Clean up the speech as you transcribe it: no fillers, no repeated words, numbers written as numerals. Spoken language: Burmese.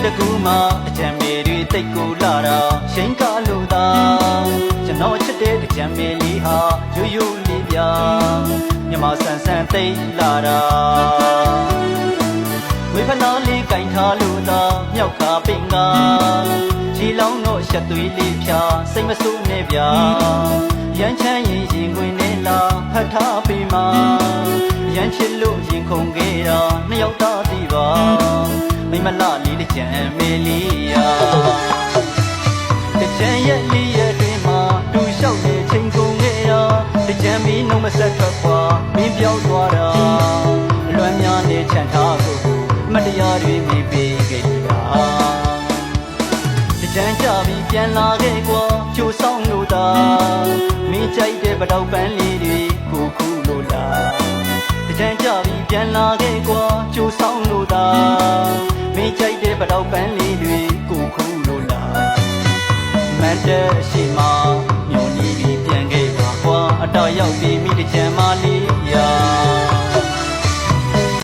တကူမှအကြံမေတွေတိတ်ကိုလာတာရှိန်ကားလို့သာကျွန်တော်ချစ်တဲ့ကြံမေလေးဟာရိုးရိုးလေးပြမြမဆန်ဆန်တိတ်လာတာဝေဖနာလေးကင်ထားလို့သာမြောက်ခါပင်ကခြေလောင်းတော့ရှက်သွေးလေးဖြာစိတ်မဆိုးနဲ့ဗျာရမ်းချမ်းရင်ရင်ခွင်နဲ့လာဖတ်ထားပေးမှာရမ်းချစ်လို့ရင်ခုန်ခဲ့တာနှစ်ယောက်သားတည်ပါမိမလာလေးတကြံမေလေးယာတကြံရဲ့လေးရဲ့တွင်မှာသူလျှောက်နေချိန်ကုန်ခဲ့တာတကြံမီနှုံးမဆက်ထွက်ခွာမင်းပြောင်းသွားတာလွမ်းများနေချန်ထားကိုမတရားတွေမိပေးခဲ့တာတကြံကြပြီးပြန်လာခဲ့ကွာကြိုဆောင်လို့သာမင်းကြိုက်တဲ့ပတောက်ပန်းလေးတွေကိုခုလို့လားတကြံကြပြီးပြန်လာခဲ့ကွာကြိုဆောင်လို့သာမင်းကြိုက်တဲ့ပတောက်ပန်းလေးတွေကိုခုလို့လားမတ်တဲ့အရှိမညိုနီးပြီးပြန်ခဲ့ပါကွာအတော်ရောက်ပြီးမိတကြံမ